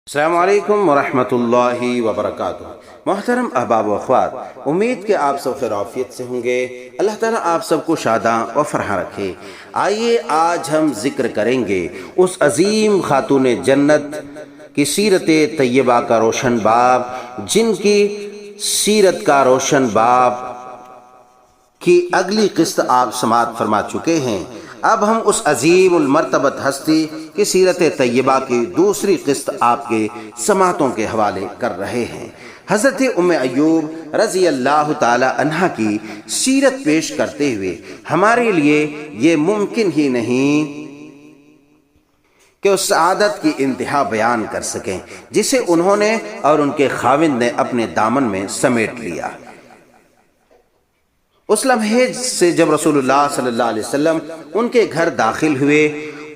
السلام علیکم ورحمۃ اللہ وبرکاتہ۔ محترم احباب و اخوات، امید کہ آپ سب خیر عافیت سے ہوں گے۔ اللہ تعالیٰ آپ سب کو شاداں و فرحاں رکھے۔ آئیے آج ہم ذکر کریں گے اس عظیم خاتون جنت کی سیرت طیبہ کا روشن باب، جن کی سیرت کا روشن باب کی اگلی قسط آپ سماعت فرما چکے ہیں۔ اب ہم اس عظیم المرتبت ہستی کی سیرت طیبہ کی دوسری قسط آپ کے سماعتوں کے حوالے کر رہے ہیں۔ حضرت ام ایوب رضی اللہ تعالی عنہ کی سیرت پیش کرتے ہوئے ہمارے لیے یہ ممکن ہی نہیں کہ اس سعادت کی انتہا بیان کر سکیں جسے انہوں نے اور ان کے خاوند نے اپنے دامن میں سمیٹ لیا۔ اس لمحے سے جب رسول اللہ صلی اللہ علیہ وسلم ان کے گھر داخل ہوئے،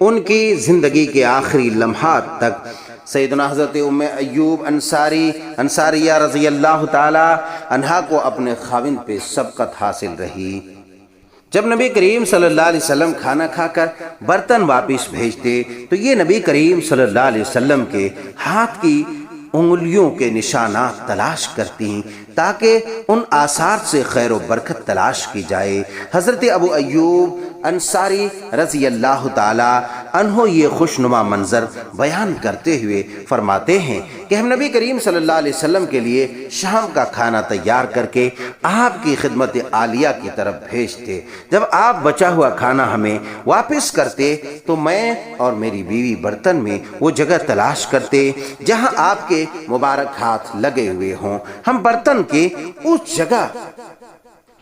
ان کی زندگی کے آخری لمحات تک سیدنا حضرت ام ایوب انصاریہ رضی اللہ تعالی عنہا کو اپنے خاوند پہ سبقت حاصل رہی۔ جب نبی کریم صلی اللہ علیہ وسلم کھانا کھا کر برتن واپس بھیجتے تو یہ نبی کریم صلی اللہ علیہ وسلم کے ہاتھ کی انگلیوں کے نشانات تلاش کرتی تاکہ ان آثار سے خیر و برکت تلاش کی جائے۔ حضرت ابو ایوب انصاری رضی اللہ تعالی عنہ یہ خوشنما منظر بیان کرتے ہوئے فرماتے ہیں کہ ہم نبی کریم صلی اللہ علیہ وسلم کے لیے شام کا کھانا تیار کر کے آپ کی خدمت عالیہ کی طرف بھیجتے۔ جب آپ بچا ہوا کھانا ہمیں واپس کرتے تو میں اور میری بیوی برتن میں وہ جگہ تلاش کرتے جہاں آپ کے مبارک ہاتھ لگے ہوئے ہوں۔ ہم برتن کے اس جگہ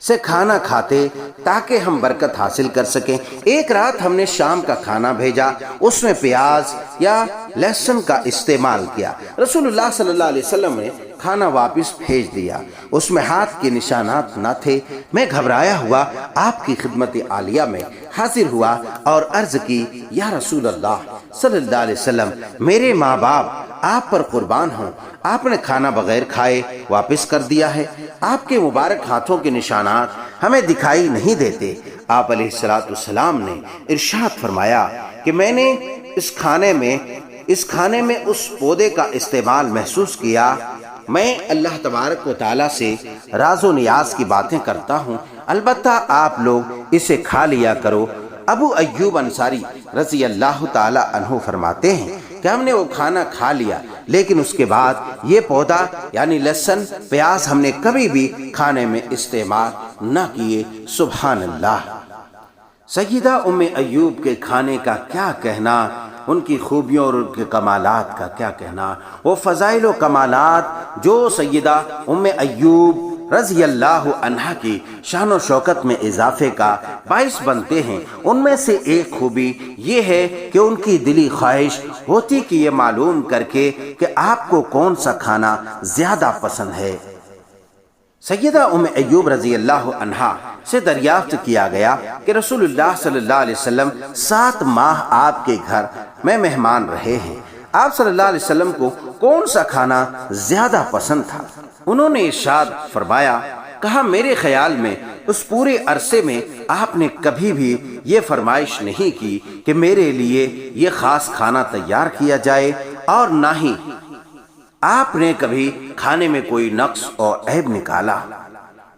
سے کھانا کھاتے تاکہ ہم برکت حاصل کر سکیں۔ ایک رات ہم نے شام کا کھانا بھیجا، اس میں پیاز یا لہسن کا استعمال کیا۔ رسول اللہ صلی اللہ علیہ وسلم نے کھانا واپس بھیج دیا، اس میں ہاتھ کے نشانات نہ تھے۔ میں گھبرایا ہوا آپ کی خدمت عالیہ میں حاضر ہوا اور عرض کی، یا رسول اللہ صلی اللہ علیہ وسلم، میرے ماں باپ آپ پر قربان ہوں، آپ نے کھانا بغیر کھائے واپس کر دیا ہے، آپ کے مبارک ہاتھوں کے نشانات ہمیں دکھائی نہیں دیتے۔ آپ علیہ السلام نے ارشاد فرمایا کہ میں نے اس کھانے میں اس پودے کا استعمال محسوس کیا۔ میں اللہ تبارک و تعالیٰ سے راز و نیاز کی باتیں کرتا ہوں، البتہ آپ لوگ اسے کھا لیا کرو۔ ابو ایوب انصاری رضی اللہ تعالی عنہ فرماتے ہیں کہ ہم نے وہ کھانا کھا لیا، لیکن اس کے بعد یہ پودا یعنی لہسن پیاز ہم نے کبھی بھی کھانے میں استعمال نہ کیے۔ سبحان اللہ۔ سیدہ ام ایوب کے کھانے کا کیا کہنا، ان کی خوبیوں اور ان کے کمالات کا کیا کہنا۔ وہ فضائل و کمالات جو سیدہ ام ایوب رضی اللہ عنہا کی شان و شوکت میں اضافے کا باعث بنتے ہیں، ان میں سے ایک خوبی یہ ہے کہ ان کی دلی خواہش ہوتی کہ یہ معلوم کر کے کہ آپ کو کون سا کھانا زیادہ پسند ہے۔ سیدہ ام ایوب رضی اللہ عنہا سے دریافت کیا گیا کہ رسول اللہ صلی اللہ علیہ وسلم 7 ماہ آپ کے گھر میں مہمان رہے ہیں، آپ صلی اللہ علیہ وسلم کو کون سا کھانا زیادہ پسند تھا؟ انہوں نے ارشاد فرمایا، کہا میرے خیال میں اس پورے عرصے میں آپ نے کبھی بھی یہ فرمائش نہیں کی کہ میرے لیے یہ خاص کھانا تیار کیا جائے، اور نہ ہی آپ نے کبھی کھانے میں کوئی نقص اور عیب نکالا۔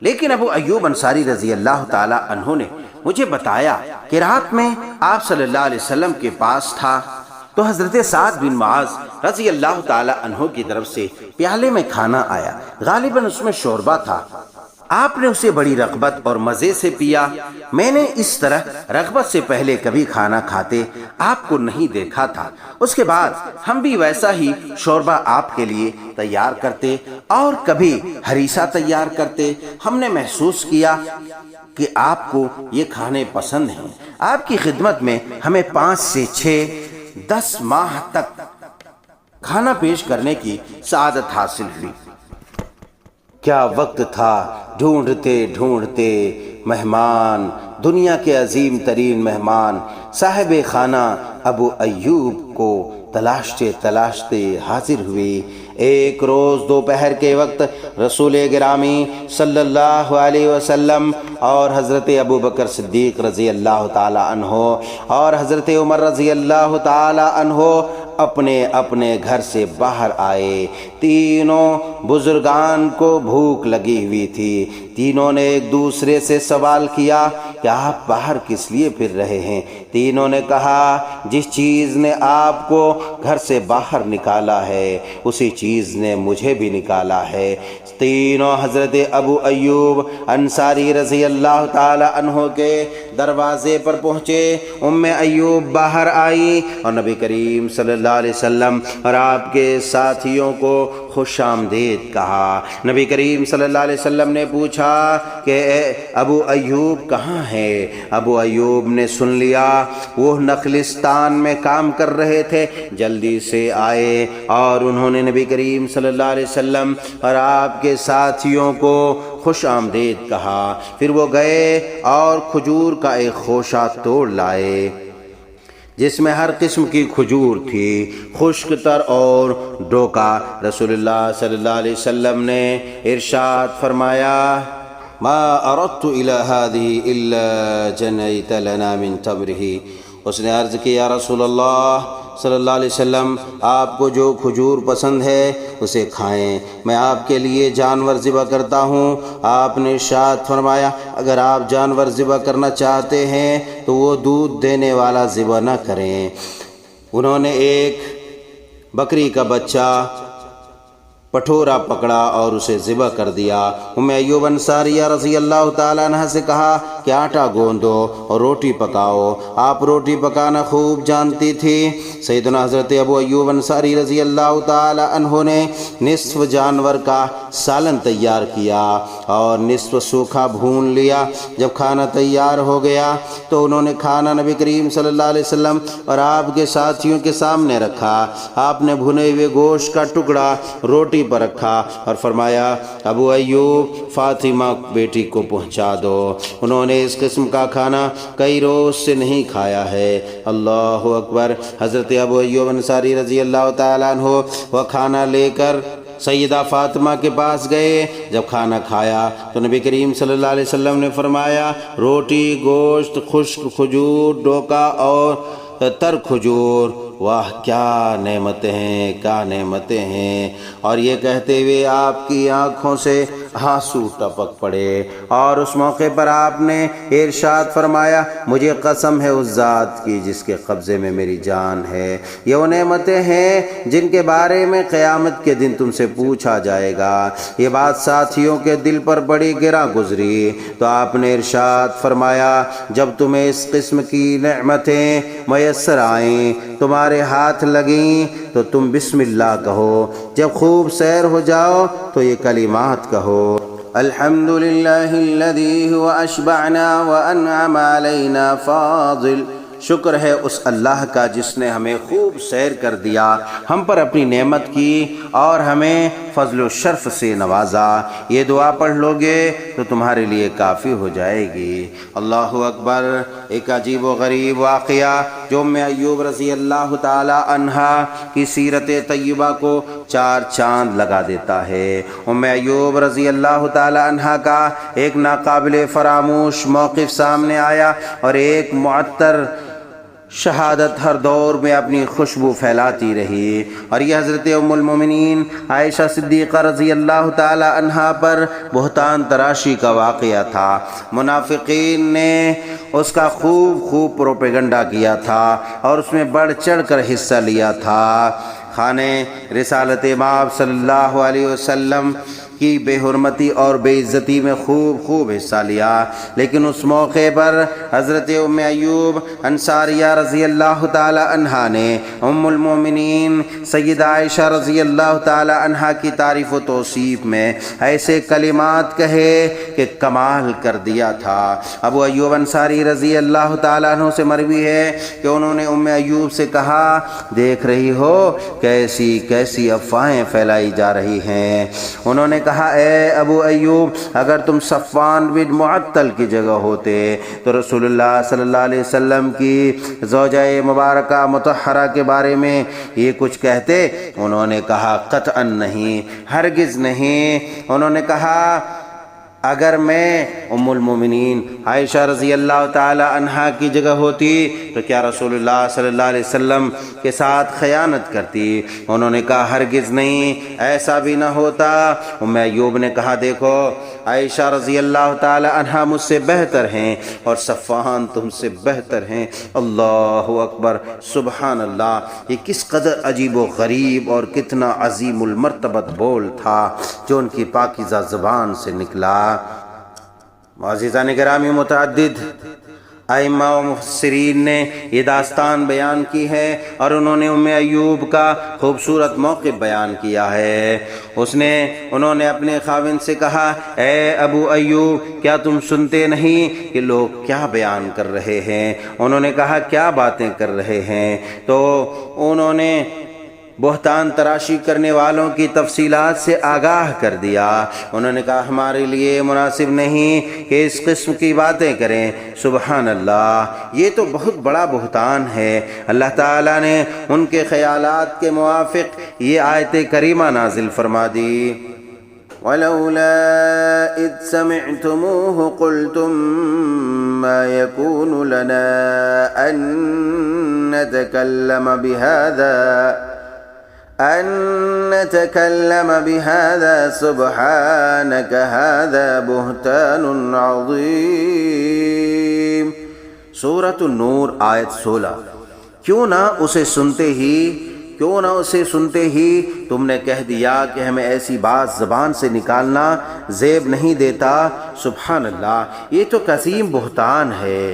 لیکن ابو ایوب انصاری رضی اللہ تعالی عنہ نے مجھے بتایا کہ رات میں آپ صلی اللہ علیہ وسلم کے پاس تھا تو حضرت سعد بن معاذ رضی اللہ تعالی عنہ کی طرف سے پیالے میں کھانا آیا، غالباً اس میں شوربہ تھا۔ آپ نے اسے بڑی رغبت اور مزے سے پیا۔ میں نے اس طرح رغبت سے پہلے کبھی کھانا کھاتے آپ کو نہیں دیکھا تھا۔ اس کے بعد ہم بھی ویسا ہی شوربہ آپ کے لیے تیار کرتے اور کبھی ہریسہ تیار کرتے۔ ہم نے محسوس کیا کہ آپ کو یہ کھانے پسند ہیں۔ آپ کی خدمت میں ہمیں 5 سے 10 ماہ تک کھانا پیش کرنے کی سعادت حاصل ہوئی۔ کیا وقت تھا، ڈھونڈتے ڈھونڈتے مہمان، دنیا کے عظیم ترین مہمان صاحب خانہ ابو ایوب کو تلاشتے تلاشتے حاضر ہوئے۔ ایک روز دوپہر کے وقت رسول گرامی صلی اللہ علیہ وسلم اور حضرت ابو بکر صدیق رضی اللہ تعالی عنہ اور حضرت عمر رضی اللہ تعالی عنہ اپنے اپنے گھر سے باہر آئے۔ تینوں بزرگان کو بھوک لگی ہوئی تھی۔ تینوں نے ایک دوسرے سے سوال کیا کہ آپ باہر کس لیے پھر رہے ہیں؟ تینوں نے کہا جس چیز نے آپ کو گھر سے باہر نکالا ہے اسی چیز نے مجھے بھی نکالا ہے۔ تینوں حضرت ابو ایوب انصاری رضی اللہ تعالی عنہ کے دروازے پر پہنچے۔ ام ایوب باہر آئی اور نبی کریم صلی اللہ علیہ وسلم اور آپ کے ساتھیوں کو خوش آمدید کہا۔ نبی کریم صلی اللہ علیہ وسلم نے پوچھا کہ اے ابو ایوب کہاں ہے؟ ابو ایوب نے سن لیا وہ نخلستان میں کام کر رہے تھے، جلدی سے آئے اور انہوں نے نبی کریم صلی اللہ علیہ وسلم اور آپ کے ساتھیوں کو خوش آمدید کہا۔ پھر وہ گئے اور کھجور کا ایک خوشہ توڑ لائے جس میں ہر قسم کی کھجور تھی، خشک تر اور ڈوکا۔ رسول اللہ صلی اللہ علیہ وسلم نے ارشاد فرمایا ما اردت الى هذه الا جنيت لنا من تمره۔ اس نے عرض کی یا رسول اللہ صلی اللہ علیہ وسلم آپ کو جو کھجور پسند ہے اسے کھائیں، میں آپ کے لیے جانور ذبح کرتا ہوں۔ آپ نے ارشاد فرمایا اگر آپ جانور ذبح کرنا چاہتے ہیں تو وہ دودھ دینے والا ذبح نہ کریں۔ انہوں نے ایک بکری کا بچہ پٹھورا پکڑا اور اسے ذبح کر دیا۔ ام ایوب انصاریہ رضی اللہ تعالیٰ عنہ سے کہا کہ آٹا گوندو اور روٹی پکاؤ۔ آپ روٹی پکانا خوب جانتی تھی۔ سیدنا حضرت ابو ایوب انصاری رضی اللہ تعالیٰ عنہ نے نصف جانور کا سالن تیار کیا اور نصف سوکھا بھون لیا۔ جب کھانا تیار ہو گیا تو انہوں نے کھانا نبی کریم صلی اللہ علیہ وسلم اور آپ کے ساتھیوں کے سامنے رکھا۔ آپ نے بھنے ہوئے گوشت کا ٹکڑا روٹی پر رکھا اور فرمایا ابو ایوب فاطمہ بیٹی کو پہنچا دو، انہوں نے اس قسم کا کھانا کئی روز سے نہیں کھایا ہے۔ اللہ اکبر۔ حضرت ابو ایوب انصاری رضی اللہ تعالیٰ عنہ وہ کھانا لے کر سیدہ فاطمہ کے پاس گئے۔ جب کھانا کھایا تو نبی کریم صلی اللہ علیہ وسلم نے فرمایا روٹی، گوشت، خشک کھجور، ڈوکا اور تر کھجور، واہ کیا نعمتیں ہیں، کیا نعمتیں ہیں۔ اور یہ کہتے ہوئے آپ کی آنکھوں سے آنسو ٹپک پڑے اور اس موقع پر آپ نے ارشاد فرمایا مجھے قسم ہے اس ذات کی جس کے قبضے میں میری جان ہے، یہ وہ نعمتیں ہیں جن کے بارے میں قیامت کے دن تم سے پوچھا جائے گا۔ یہ بات ساتھیوں کے دل پر بڑی گراں گزری تو آپ نے ارشاد فرمایا جب تمہیں اس قسم کی نعمتیں میسر آئیں، تمہارے ہاتھ لگیں تو تم بسم اللہ کہو، جب خوب سیر ہو جاؤ تو یہ کلمات کہو الحمدللہ الذی هو اشبعنا وانعم علینا فاضل۔ شکر ہے اس اللہ کا جس نے ہمیں خوب سیر کر دیا، ہم پر اپنی نعمت کی اور ہمیں فضل و شرف سے نوازا۔ یہ دعا پڑھ لو گے تو تمہارے لیے کافی ہو جائے گی۔ اللہ اکبر۔ ایک عجیب و غریب واقعہ جو ام ایوب رضی اللہ تعالی عنہا کی سیرت طیبہ کو چار چاند لگا دیتا ہے۔ ام ایوب رضی اللہ تعالی عنہا کا ایک ناقابل فراموش موقف سامنے آیا اور ایک معطر شہادت ہر دور میں اپنی خوشبو پھیلاتی رہی، اور یہ حضرت ام المومنین عائشہ صدیقہ رضی اللہ تعالی عنہا پر بہتان تراشی کا واقعہ تھا۔ منافقین نے اس کا خوب پروپیگنڈا کیا تھا اور اس میں بڑھ چڑھ کر حصہ لیا تھا۔ خانے رسالت مآب صلی اللہ علیہ وسلم کی بے حرمتی اور بے عزتی میں خوب حصہ لیا، لیکن اس موقع پر حضرت ام ایوب انصاریہ رضی اللہ تعالی عنہا نے ام المومنین سیدہ عائشہ رضی اللہ تعالی عنہا کی تعریف و توصیف میں ایسے کلمات کہے کہ کمال کر دیا تھا۔ ابو ایوب انصاری رضی اللہ تعالی عنہ سے مروی ہے کہ انہوں نے ام ایوب سے کہا دیکھ رہی ہو کیسی افواہیں پھیلائی جا رہی ہیں۔ انہوں نے کہا اے ابو ایوب اگر تم صفوان بن معطل کی جگہ ہوتے تو رسول اللہ صلی اللہ علیہ وسلم کی زوجہ مبارکہ مطہرہ کے بارے میں یہ کچھ کہتے؟ انہوں نے کہا قطعا نہیں، ہرگز نہیں۔ انہوں نے کہا اگر میں ام المومنین عائشہ رضی اللہ تعالی عنہا کی جگہ ہوتی تو کیا رسول اللہ صلی اللہ علیہ وسلم کے ساتھ خیانت کرتی؟ انہوں نے کہا ہرگز نہیں، ایسا بھی نہ ہوتا۔ ام ایوب نے کہا دیکھو عائشہ رضی اللہ تعالی عنہا مجھ سے بہتر ہیں اور صفوان تم سے بہتر ہیں۔ اللہ اکبر، سبحان اللہ۔ یہ کس قدر عجیب و غریب اور کتنا عظیم المرتبت بول تھا جو ان کی پاکیزہ زبان سے نکلا۔ معززان گرامی، متعدد ائمہ و مفسرین نے یہ داستان بیان کی ہے اور انہوں نے ام ایوب کا خوبصورت موقف بیان کیا ہے۔ انہوں نے اپنے خاوند سے کہا اے ابو ایوب، کیا تم سنتے نہیں کہ لوگ کیا بیان کر رہے ہیں؟ انہوں نے کہا کیا باتیں کر رہے ہیں؟ تو انہوں نے بہتان تراشی کرنے والوں کی تفصیلات سے آگاہ کر دیا۔ انہوں نے کہا ہمارے لیے مناسب نہیں کہ اس قسم کی باتیں کریں۔ سبحان اللہ، یہ تو بہت بڑا بہتان ہے۔ اللہ تعالیٰ نے ان کے خیالات کے موافق یہ آیت کریمہ نازل فرما دی۔ وَلَوْلَا إِذْ سَمِعْتُمُوهُ قُلْتُمْ مَا يَكُونُ لَنَا أَن نَّتَكَلَّمَ بِهَذَا سُبْحَانَكَ هَذَا بُهْتَانٌ عَظِيمٌ۔ سورۃ النور آیت 16۔ کیوں نہ اسے سنتے ہی تم نے کہہ دیا کہ ہمیں ایسی بات زبان سے نکالنا زیب نہیں دیتا۔ سبحان اللہ، یہ تو عظیم بہتان ہے۔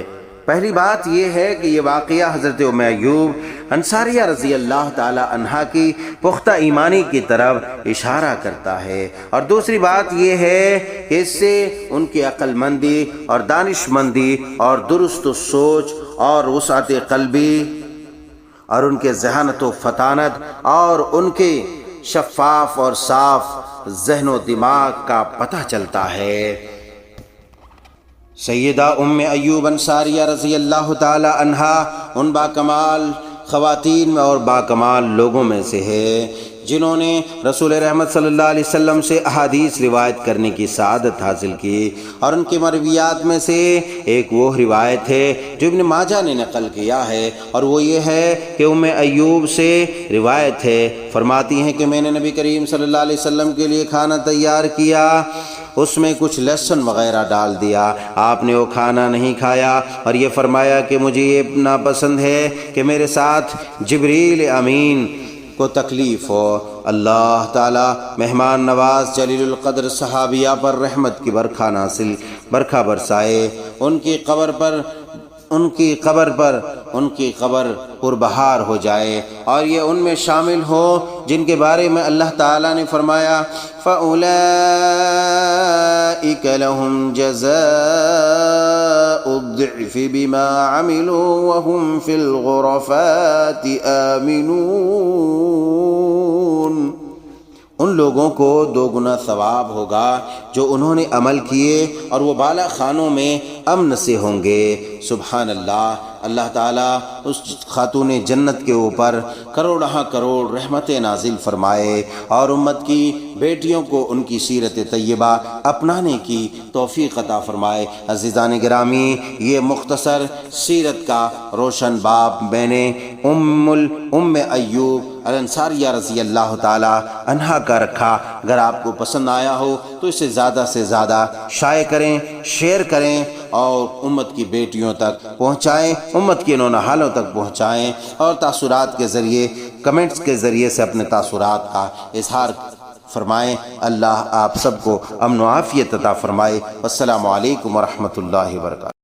پہلی بات یہ ہے کہ یہ واقعہ حضرت ام ایوب انصاریہ رضی اللہ تعالی عنہا کی پختہ ایمانی کی طرف اشارہ کرتا ہے، اور دوسری بات یہ ہے کہ اس سے ان کی عقل مندی اور دانش مندی اور درست سوچ اور وسعت قلبی اور ان کے ذہانت و فطانت اور ان کے شفاف اور صاف ذہن و دماغ کا پتہ چلتا ہے۔ سیدہ ام ایوب انصاریہ رضی اللہ تعالی عنہا ان باکمال خواتین میں اور باکمال لوگوں میں سے ہے جنہوں نے رسول رحمت صلی اللہ علیہ وسلم سے احادیث روایت کرنے کی سعادت حاصل کی، اور ان کی مرویات میں سے ایک وہ روایت ہے جو ابن ماجہ نے نقل کیا ہے، اور وہ یہ ہے کہ ام ایوب سے روایت ہے، فرماتی ہیں کہ میں نے نبی کریم صلی اللہ علیہ وسلم کے لیے کھانا تیار کیا، اس میں کچھ لہسن وغیرہ ڈال دیا، آپ نے وہ کھانا نہیں کھایا اور یہ فرمایا کہ مجھے یہ ناپسند ہے کہ میرے ساتھ جبریل امین کو تکلیف ہو۔ اللہ تعالی مہمان نواز جلیل القدر صحابیہ پر رحمت کی برکھا برسائے، ان کی قبر پربہار ہو جائے، اور یہ ان میں شامل ہو جن کے بارے میں اللہ تعالیٰ نے فرمایا فَأُولَئِكَ لَهُمْ جَزَاءُ الضِّعْفِ بِمَا عَمِلُوا وَهُمْ فِي الْغُرَفَاتِ آمِنُونَ۔ ان لوگوں کو 2 گنا ثواب ہوگا جو انہوں نے عمل کیے، اور وہ بالا خانوں میں امن سے ہوں گے۔ سبحان اللہ، اللہ تعالیٰ اس خاتون جنت کے اوپر کروڑہ کروڑ رحمتیں نازل فرمائے اور امت کی بیٹیوں کو ان کی سیرت طیبہ اپنانے کی توفیق عطا فرمائے۔ عزیزان گرامی، یہ مختصر سیرت کا روشن باب میں نے ام ایوب الانصاریہ رضی اللہ تعالی عنہا کا رکھا۔ اگر آپ کو پسند آیا ہو تو اسے زیادہ سے زیادہ شائع کریں، شیئر کریں اور امت کی بیٹیوں تک پہنچائیں، امت کی نونہالوں تک پہنچائیں، اور تاثرات کے ذریعے، کمنٹس کے ذریعے سے اپنے تاثرات کا اظہار فرمائیں۔ اللہ آپ سب کو امن و عافیت عطا فرمائے۔ السلام علیکم ورحمۃ اللہ وبرکاتہ۔